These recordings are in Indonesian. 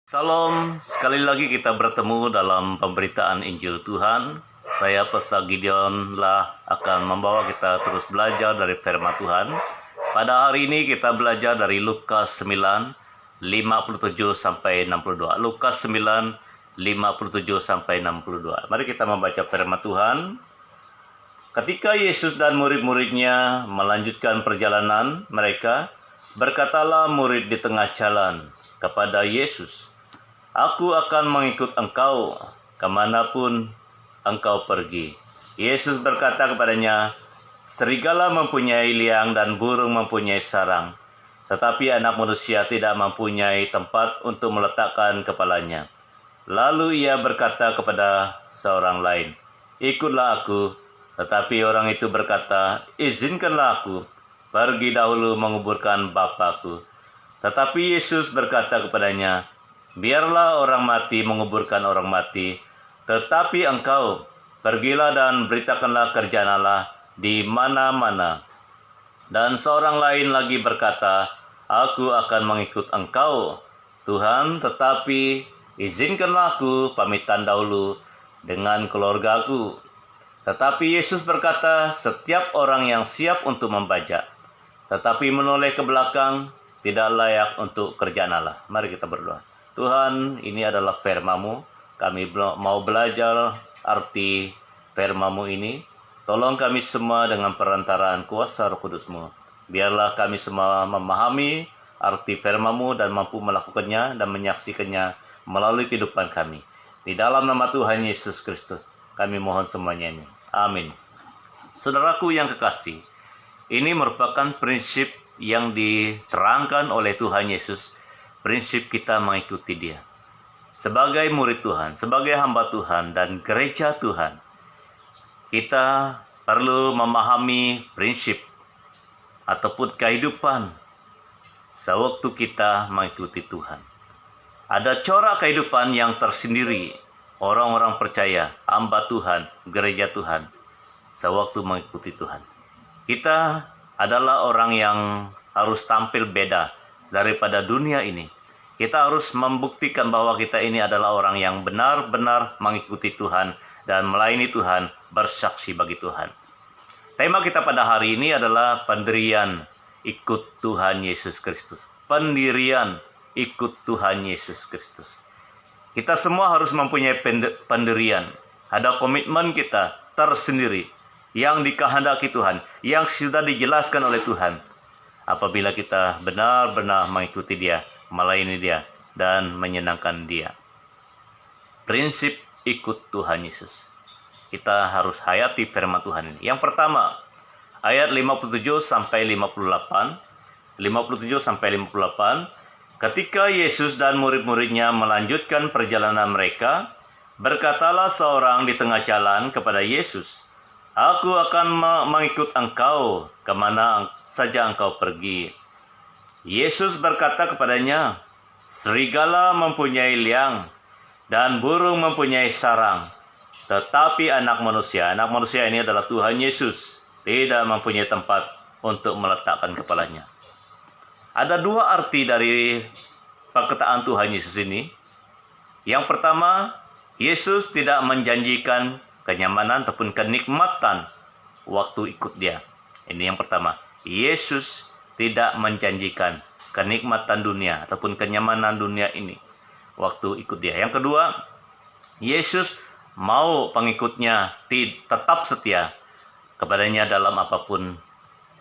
Salam, sekali lagi kita bertemu dalam pemberitaan Injil Tuhan. Saya Pastor Gideon akan membawa kita terus belajar dari firman Tuhan. Pada hari ini kita belajar dari Lukas 9, 57 sampai 62. Lukas 9, 57 sampai 62. Mari kita membaca firman Tuhan. Ketika Yesus dan murid-muridnya melanjutkan perjalanan mereka, berkatalah murid di tengah jalan kepada Yesus, "Aku akan mengikut engkau kemanapun engkau pergi." Yesus berkata kepadanya, "Serigala mempunyai liang dan burung mempunyai sarang, tetapi anak manusia tidak mempunyai tempat untuk meletakkan kepalanya." Lalu ia berkata kepada seorang lain, "Ikutlah aku." Tetapi orang itu berkata, "Izinkanlah aku pergi dahulu menguburkan Bapakku." Tetapi Yesus berkata kepadanya, "Biarlah orang mati menguburkan orang mati, tetapi engkau pergilah dan beritakanlah kerjaan Allah di mana-mana." Dan seorang lain lagi berkata, "Aku akan mengikut engkau, Tuhan, tetapi izinkanlah aku pamitan dahulu dengan keluargaku." Tetapi Yesus berkata, "Setiap orang yang siap untuk membajak, tetapi menoleh ke belakang, tidak layak untuk kerjaan Allah." Mari kita berdoa. Tuhan, ini adalah firman-Mu. Kami mau belajar arti firman-Mu ini. Tolong kami semua dengan perantaraan kuasa Roh Kudus-Mu. Biarlah kami semua memahami arti firman-Mu dan mampu melakukannya dan menyaksikannya melalui kehidupan kami. Di dalam nama Tuhan Yesus Kristus, kami mohon semuanya ini. Amin. Saudaraku yang kekasih, ini merupakan prinsip yang diterangkan oleh Tuhan Yesus. Prinsip kita mengikuti Dia. Sebagai murid Tuhan, sebagai hamba Tuhan dan gereja Tuhan, kita perlu memahami prinsip ataupun kehidupan sewaktu kita mengikuti Tuhan. Ada corak kehidupan yang tersendiri orang-orang percaya, hamba Tuhan, gereja Tuhan, sewaktu mengikuti Tuhan. Kita adalah orang yang harus tampil beda daripada dunia ini. Kita harus membuktikan bahwa kita ini adalah orang yang benar-benar mengikuti Tuhan dan melayani Tuhan, bersaksi bagi Tuhan. Tema kita pada hari ini adalah pendirian ikut Tuhan Yesus Kristus. Pendirian ikut Tuhan Yesus Kristus. Kita semua harus mempunyai pendirian. Ada komitmen kita tersendiri yang dikehendaki Tuhan, yang sudah dijelaskan oleh Tuhan. Apabila kita benar-benar mengikuti Dia, melayani Dia, dan menyenangkan Dia. Prinsip ikut Tuhan Yesus. Kita harus hayati firman Tuhan ini. Yang pertama, ayat 57 sampai 58. 57 sampai 58. Ketika Yesus dan murid-muridnya melanjutkan perjalanan mereka, berkatalah seorang di tengah jalan kepada Yesus, "Aku akan mengikut engkau kemana saja engkau pergi." Yesus berkata kepadanya, "Serigala mempunyai liang dan burung mempunyai sarang, tetapi anak manusia ini adalah Tuhan Yesus, tidak mempunyai tempat untuk meletakkan kepalanya." Ada dua arti dari perkataan Tuhan Yesus ini. Yang pertama, Yesus tidak menjanjikan kenyamanan ataupun kenikmatan waktu ikut Dia. Ini yang pertama. Yesus tidak menjanjikan kenikmatan dunia ataupun kenyamanan dunia ini waktu ikut Dia. Yang kedua, Yesus mau pengikutnya tetap setia kepadanya dalam apapun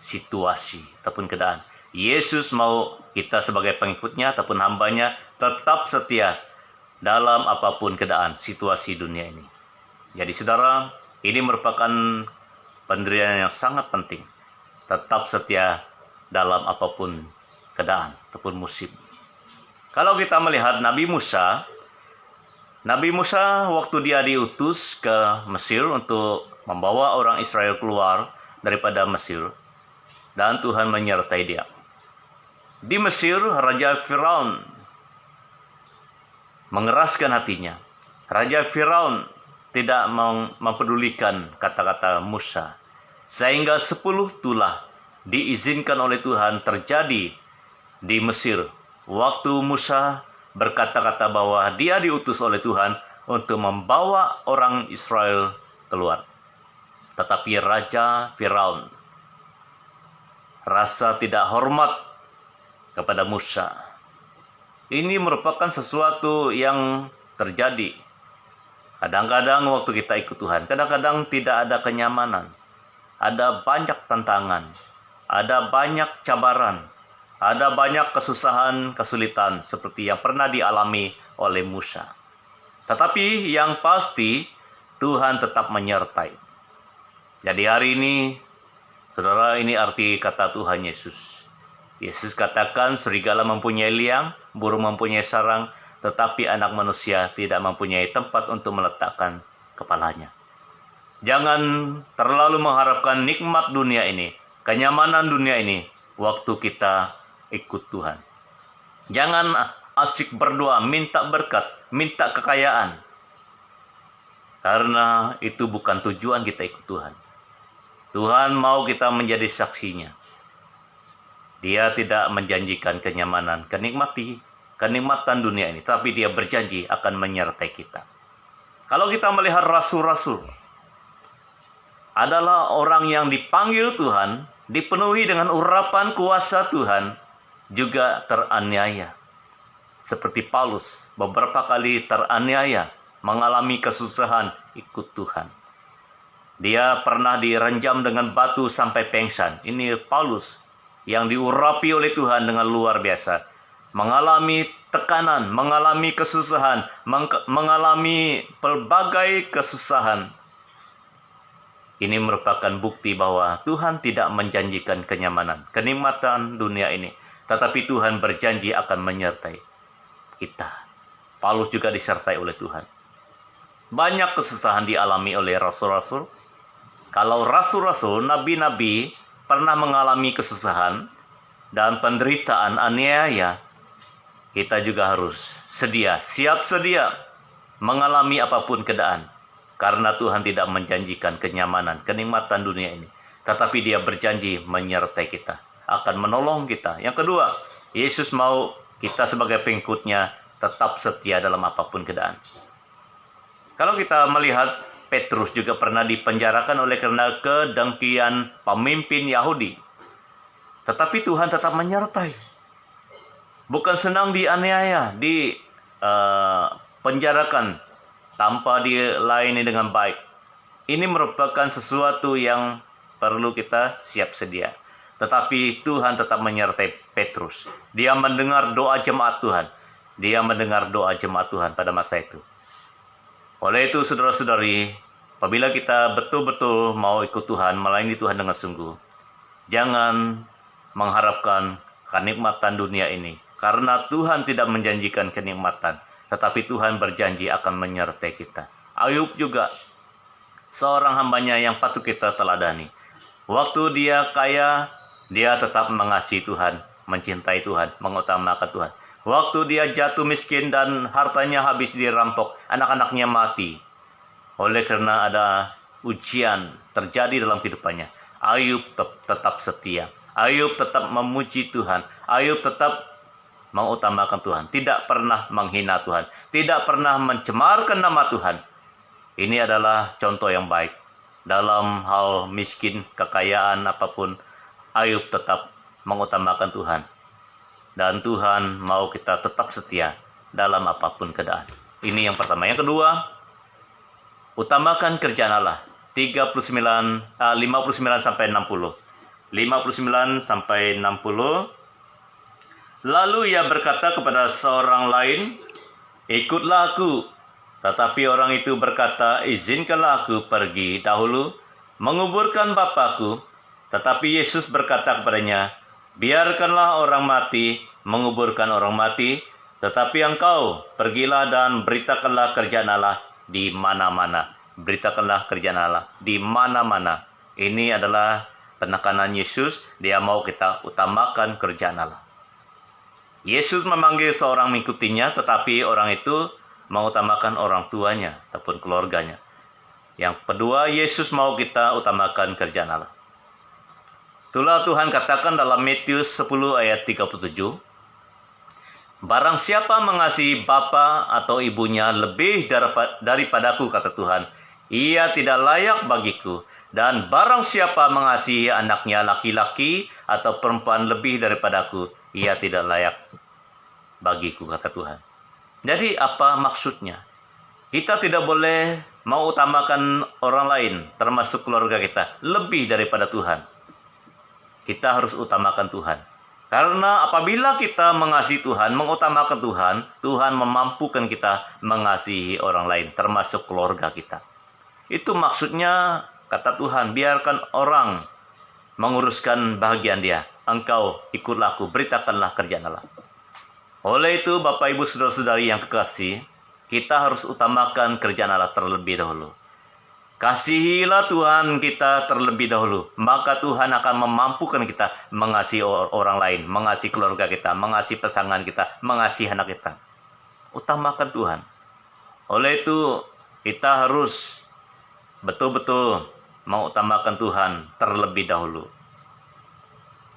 situasi ataupun keadaan. Yesus mau kita sebagai pengikutnya ataupun hambanya tetap setia dalam apapun keadaan situasi dunia ini. Jadi saudara, ini merupakan pendirian yang sangat penting. Tetap setia dalam apapun keadaan ataupun musim. Kalau kita melihat Nabi Musa waktu dia diutus ke Mesir untuk membawa orang Israel keluar daripada Mesir, dan Tuhan menyertai dia. Di Mesir, Raja Firaun mengeraskan hatinya. Raja Firaun tidak mempedulikan kata-kata Musa. Sehingga 10 tulah diizinkan oleh Tuhan terjadi di Mesir. Waktu Musa berkata-kata bahwa dia diutus oleh Tuhan untuk membawa orang Israel keluar. Tetapi Raja Firaun rasa tidak hormat kepada Musa. Ini merupakan sesuatu yang terjadi. Kadang-kadang waktu kita ikut Tuhan, kadang-kadang tidak ada kenyamanan. Ada banyak tantangan, ada banyak cabaran, ada banyak kesusahan, kesulitan seperti yang pernah dialami oleh Musa. Tetapi yang pasti Tuhan tetap menyertai. Jadi hari ini, saudara, ini arti kata Tuhan Yesus. Yesus katakan serigala mempunyai liang, burung mempunyai sarang, tetapi anak manusia tidak mempunyai tempat untuk meletakkan kepalanya. Jangan terlalu mengharapkan nikmat dunia ini, kenyamanan dunia ini, waktu kita ikut Tuhan. Jangan asyik berdoa, minta berkat, minta kekayaan. Karena itu bukan tujuan kita ikut Tuhan. Tuhan mau kita menjadi saksinya. Dia tidak menjanjikan kenyamanan, kenikmatan dunia ini, tapi dia berjanji akan menyertai kita. Kalau kita melihat rasul-rasul, adalah orang yang dipanggil Tuhan, dipenuhi dengan urapan kuasa Tuhan, juga teraniaya. Seperti Paulus, beberapa kali teraniaya, mengalami kesusahan ikut Tuhan. Dia pernah direnjam dengan batu sampai pengsan. Ini Paulus yang diurapi oleh Tuhan dengan luar biasa. Mengalami tekanan, mengalami kesusahan, mengalami pelbagai kesusahan. Ini merupakan bukti bahwa Tuhan tidak menjanjikan kenyamanan, kenikmatan dunia ini. Tetapi Tuhan berjanji akan menyertai kita. Paulus juga disertai oleh Tuhan. Banyak kesusahan dialami oleh rasul-rasul. Kalau rasul-rasul, nabi-nabi pernah mengalami kesusahan dan penderitaan aniaya, kita juga harus siap sedia mengalami apapun keadaan. Karena Tuhan tidak menjanjikan kenyamanan, kenikmatan dunia ini. Tetapi dia berjanji menyertai kita, akan menolong kita. Yang kedua, Yesus mau kita sebagai pengikutnya tetap setia dalam apapun keadaan. Kalau kita melihat, Petrus juga pernah dipenjarakan oleh karena kedengkian pemimpin Yahudi. Tetapi Tuhan tetap menyertai. Bukan senang dianiaya, dipenjarakan tanpa dilayani dengan baik. Ini merupakan sesuatu yang perlu kita siap sedia. Tetapi Tuhan tetap menyertai Petrus. Dia mendengar doa jemaat Tuhan. Dia mendengar doa jemaat Tuhan pada masa itu. Oleh itu, saudara-saudari, apabila kita betul-betul mau ikut Tuhan, melayani Tuhan dengan sungguh, jangan mengharapkan kenikmatan dunia ini. Karena Tuhan tidak menjanjikan kenikmatan, tetapi Tuhan berjanji akan menyertai kita. Ayub juga seorang hambanya yang patut kita teladani. Waktu dia kaya, dia tetap mengasihi Tuhan, mencintai Tuhan, mengutamakan Tuhan. Waktu dia jatuh miskin dan hartanya habis dirampok, anak-anaknya mati. Oleh karena ada ujian terjadi dalam kehidupannya, Ayub tetap setia. Ayub tetap memuji Tuhan. Ayub tetap mengutamakan Tuhan, tidak pernah menghina Tuhan, tidak pernah mencemarkan nama Tuhan. Ini adalah contoh yang baik. Dalam hal miskin, kekayaan, apapun, Ayub tetap mengutamakan Tuhan. Dan Tuhan mau kita tetap setia dalam apapun keadaan. Ini yang pertama. Yang kedua, utamakan kerjaan Allah. 59 sampai 60. 59 sampai 60. Lalu ia berkata kepada seorang lain, "Ikutlah aku." Tetapi orang itu berkata, "Izinkanlah aku pergi dahulu menguburkan bapakku." Tetapi Yesus berkata kepadanya, "Biarkanlah orang mati menguburkan orang mati, tetapi engkau pergilah dan beritakanlah kerjaan Allah di mana-mana." Beritakanlah kerjaan Allah di mana-mana. Ini adalah penekanan Yesus. Dia mau kita utamakan kerjaan Allah. Yesus memanggil seorang mengikutinya, tetapi orang itu mengutamakan orang tuanya ataupun keluarganya. Yang kedua, Yesus mau kita utamakan kerjaan Allah. Itulah Tuhan katakan dalam Matius 10 ayat 37. Barang siapa mengasihi bapa atau ibunya lebih daripadaku, kata Tuhan, ia tidak layak bagiku. Dan barang siapa mengasihi anaknya laki-laki atau perempuan lebih daripadaku, ia tidak layak bagiku, kata Tuhan. Jadi apa maksudnya? Kita tidak boleh mau utamakan orang lain, termasuk keluarga kita, lebih daripada Tuhan. Kita harus utamakan Tuhan. Karena apabila kita mengasihi Tuhan, mengutamakan Tuhan, Tuhan memampukan kita mengasihi orang lain, termasuk keluarga kita. Itu maksudnya, kata Tuhan, biarkan orang menguruskan bahagian dia. Engkau ikutlah aku, beritakanlah kerjaan Allah. Oleh itu, Bapak, Ibu, Saudara-saudari yang kekasih, kita harus utamakan kerjaan Allah terlebih dahulu. Kasihilah Tuhan kita terlebih dahulu, maka Tuhan akan memampukan kita mengasihi orang lain, mengasihi keluarga kita, mengasihi pasangan kita, mengasihi anak kita. Utamakan Tuhan. Oleh itu, kita harus betul-betul mengutamakan Tuhan terlebih dahulu.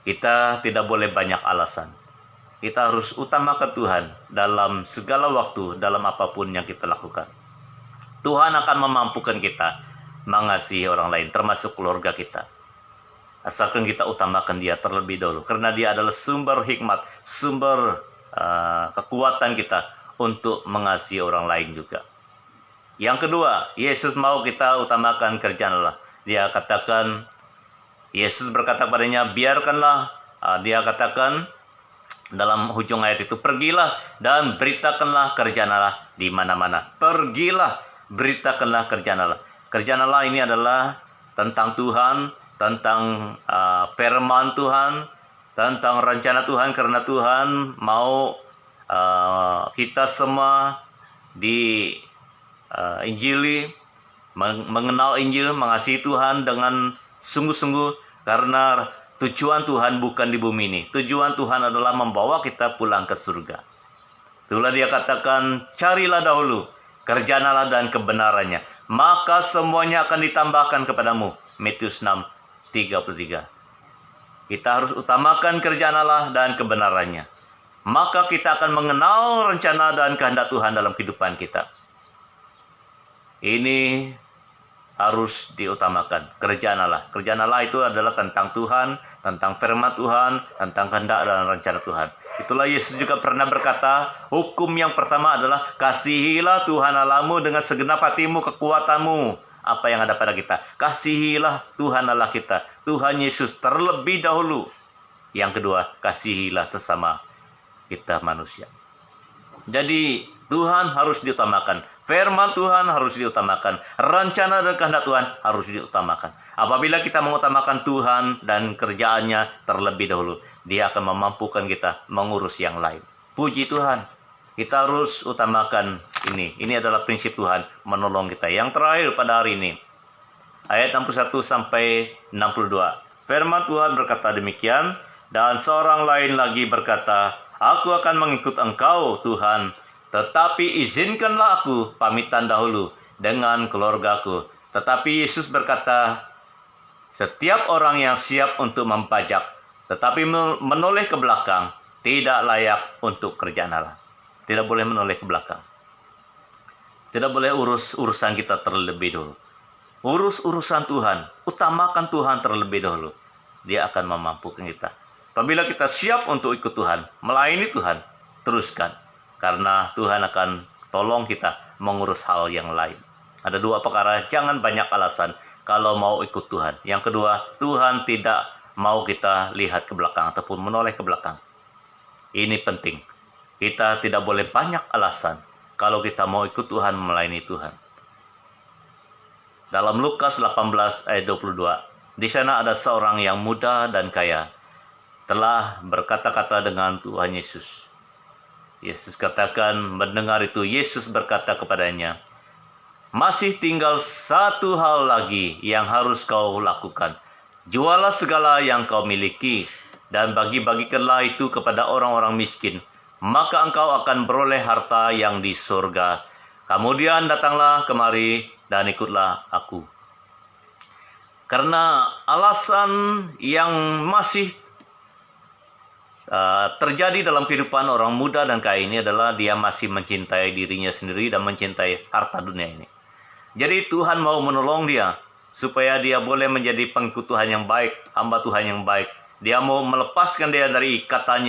Kita tidak boleh banyak alasan. Kita harus utamakan Tuhan dalam segala waktu, dalam apapun yang kita lakukan. Tuhan akan memampukan kita mengasihi orang lain, termasuk keluarga kita. Asalkan kita utamakan dia terlebih dahulu. Karena dia adalah sumber hikmat, sumber kekuatan kita untuk mengasihi orang lain juga. Yang kedua, Yesus mau kita utamakan kerjaan Allah. Dia katakan, Yesus berkata padanya, biarkanlah, dia katakan dalam ujung ayat itu, pergilah dan beritakanlah kerjaan Allah di mana-mana. Pergilah, beritakanlah kerjaan Allah. Kerjaan Allah ini adalah tentang Tuhan, tentang firman Tuhan, tentang rencana Tuhan, karena Tuhan mau kita semua di Injili, mengenal Injil, mengasihi Tuhan dengan sungguh-sungguh, karena tujuan Tuhan bukan di bumi ini. Tujuan Tuhan adalah membawa kita pulang ke surga. Itulah dia katakan, carilah dahulu kerjaan Allah dan kebenarannya, maka semuanya akan ditambahkan kepadamu. Matius 6:33. Kita harus utamakan kerjaan Allah dan kebenarannya, maka kita akan mengenal rencana dan kehendak Tuhan dalam kehidupan kita. Ini harus diutamakan, kerjaan Allah. Kerjaan Allah itu adalah tentang Tuhan, tentang firman Tuhan, tentang kehendak dan rencana Tuhan. Itulah Yesus juga pernah berkata, hukum yang pertama adalah kasihilah Tuhan Allahmu dengan segenap hatimu, kekuatanmu. Apa yang ada pada kita? Kasihilah Tuhan Allah kita, Tuhan Yesus terlebih dahulu. Yang kedua, kasihilah sesama kita manusia. Jadi Tuhan harus diutamakan. Firman Tuhan harus diutamakan. Rencana dan kehendak Tuhan harus diutamakan. Apabila kita mengutamakan Tuhan dan kerjaannya terlebih dahulu, Dia akan memampukan kita mengurus yang lain. Puji Tuhan. Kita harus utamakan ini. Ini adalah prinsip Tuhan menolong kita. Yang terakhir pada hari ini, ayat 61 sampai 62. Firman Tuhan berkata demikian, dan seorang lain lagi berkata, aku akan mengikut engkau, Tuhan, tetapi izinkanlah aku pamitan dahulu dengan keluargaku. Tetapi Yesus berkata, setiap orang yang siap untuk membajak, tetapi menoleh ke belakang, tidak layak untuk kerjaan Allah. Tidak boleh menoleh ke belakang. Tidak boleh urus urusan kita terlebih dahulu. Urus urusan Tuhan, utamakan Tuhan terlebih dahulu. Dia akan memampukan kita. Apabila kita siap untuk ikut Tuhan, melayani Tuhan, teruskan. Karena Tuhan akan tolong kita mengurus hal yang lain. Ada dua perkara, jangan banyak alasan kalau mau ikut Tuhan. Yang kedua, Tuhan tidak mau kita lihat ke belakang ataupun menoleh ke belakang. Ini penting. Kita tidak boleh banyak alasan kalau kita mau ikut Tuhan, melayani Tuhan. Dalam Lukas 18 ayat 22, di sana ada seorang yang muda dan kaya, telah berkata-kata dengan Tuhan Yesus. Yesus katakan, mendengar itu, Yesus berkata kepadanya, masih tinggal satu hal lagi yang harus kau lakukan. Jualah segala yang kau miliki, dan bagi-bagikanlah itu kepada orang-orang miskin. Maka engkau akan beroleh harta yang di surga. Kemudian datanglah kemari dan ikutlah aku. Karena alasan yang masih terjadi dalam kehidupan orang muda dan kaya ini adalah dia masih mencintai dirinya sendiri dan mencintai harta dunia ini. Jadi Tuhan mau menolong dia supaya dia boleh menjadi pengikut Tuhan yang baik, hamba Tuhan yang baik. Dia mau melepaskan dia dari ikatan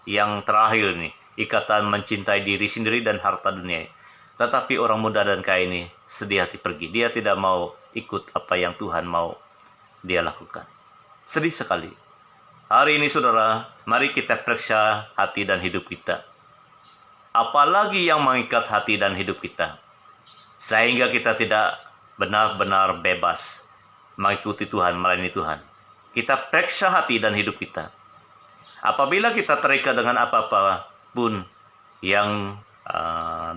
yang terakhir ini, ikatan mencintai diri sendiri dan harta dunia. Tetapi orang muda dan kaya ini sedih hati pergi. Dia tidak mau ikut apa yang Tuhan mau dia lakukan. Sedih sekali. Hari ini saudara, mari kita periksa hati dan hidup kita. Apalagi yang mengikat hati dan hidup kita, sehingga kita tidak benar-benar bebas mengikuti Tuhan, melayani Tuhan. Kita periksa hati dan hidup kita. Apabila kita terikat dengan apa-apa pun yang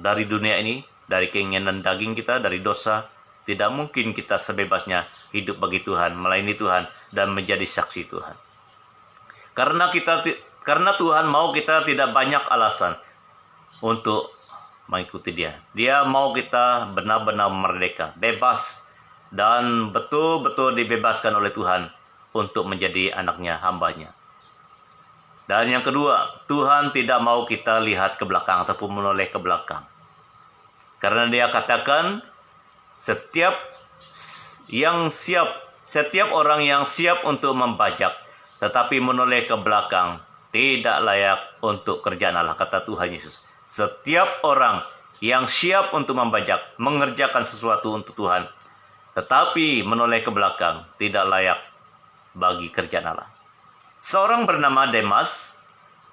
dari dunia ini, dari keinginan daging kita, dari dosa, tidak mungkin kita sebebasnya hidup bagi Tuhan, melayani Tuhan, dan menjadi saksi Tuhan. Karena Tuhan mau kita tidak banyak alasan untuk mengikuti Dia. Dia mau kita benar-benar merdeka, bebas, dan betul-betul dibebaskan oleh Tuhan untuk menjadi anaknya, hambanya. Dan yang kedua, Tuhan tidak mau kita lihat ke belakang ataupun menoleh ke belakang. Karena Dia katakan, setiap orang yang siap untuk membajak, tetapi menoleh ke belakang, tidak layak untuk kerjaan Allah, kata Tuhan Yesus. Setiap orang yang siap untuk membajak, mengerjakan sesuatu untuk Tuhan, tetapi menoleh ke belakang, tidak layak bagi kerjaan Allah. Seorang bernama Demas,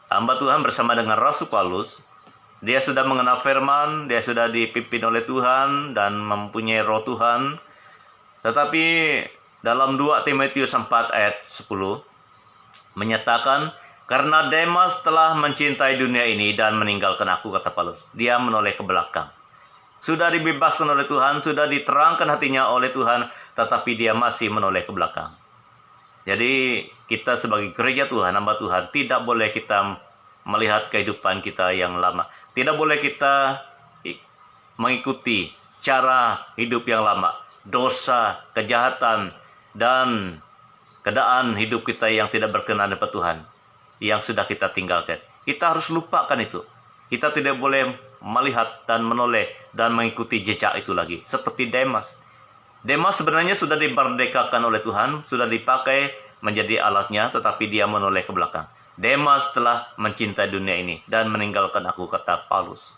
hamba Tuhan bersama dengan Rasul Paulus, dia sudah mengenal firman, dia sudah dipimpin oleh Tuhan dan mempunyai roh Tuhan. Tetapi dalam 2 Timotius 4 ayat 10, menyatakan, karena Demas telah mencintai dunia ini dan meninggalkan aku, kata Paulus. Dia menoleh ke belakang. Sudah dibebaskan oleh Tuhan, sudah diterangkan hatinya oleh Tuhan, tetapi dia masih menoleh ke belakang. Jadi kita sebagai gereja Tuhan, hamba Tuhan, tidak boleh kita melihat kehidupan kita yang lama. Tidak boleh kita mengikuti cara hidup yang lama, dosa, kejahatan, dan keadaan hidup kita yang tidak berkenan dengan Tuhan, yang sudah kita tinggalkan. Kita harus lupakan itu. Kita tidak boleh melihat dan menoleh dan mengikuti jejak itu lagi. Seperti Demas. Demas sebenarnya sudah dimerdekakan oleh Tuhan, sudah dipakai menjadi alatnya, tetapi dia menoleh ke belakang. Demas telah mencintai dunia ini dan meninggalkan aku, kata Paulus.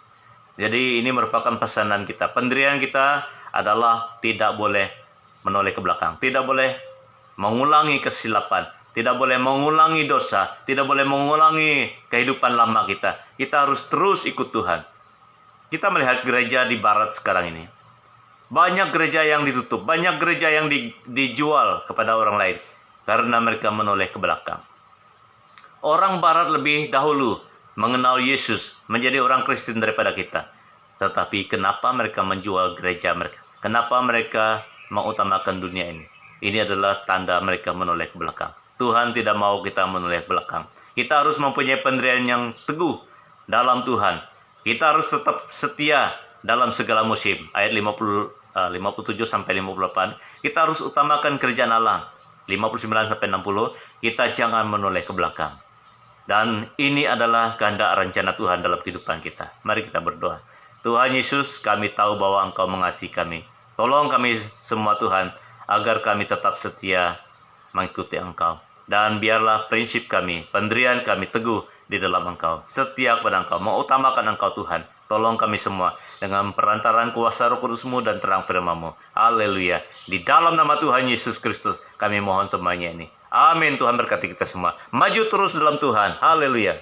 Jadi ini merupakan pesanan kita. Pendirian kita adalah tidak boleh menoleh ke belakang. Tidak boleh mengulangi kesilapan, tidak boleh mengulangi dosa, tidak boleh mengulangi kehidupan lama kita. Kita harus terus ikut Tuhan. Kita melihat gereja di barat sekarang ini. Banyak gereja yang ditutup, banyak gereja yang dijual kepada orang lain karena mereka menoleh ke belakang. Orang barat lebih dahulu mengenal Yesus, menjadi orang Kristen daripada kita. Tetapi kenapa mereka menjual gereja mereka? Kenapa mereka mengutamakan dunia ini? Ini adalah tanda mereka menoleh ke belakang. Tuhan tidak mau kita menoleh ke belakang. Kita harus mempunyai pendirian yang teguh dalam Tuhan. Kita harus tetap setia dalam segala musim. Ayat 57 sampai 58. Kita harus utamakan kerjaan Allah. 59 sampai 60. Kita jangan menoleh ke belakang. Dan ini adalah kehendak rencana Tuhan dalam kehidupan kita. Mari kita berdoa. Tuhan Yesus, kami tahu bahwa Engkau mengasihi kami. Tolong kami semua Tuhan, agar kami tetap setia mengikuti Engkau. Dan biarlah prinsip kami, pendirian kami teguh di dalam Engkau. Setia kepada Engkau, mengutamakan Engkau Tuhan. Tolong kami semua dengan perantaraan kuasa Roh Kudus-Mu dan terang firman-Mu. Haleluya. Di dalam nama Tuhan Yesus Kristus kami mohon semuanya ini. Amin. Tuhan berkati kita semua. Maju terus dalam Tuhan. Haleluya.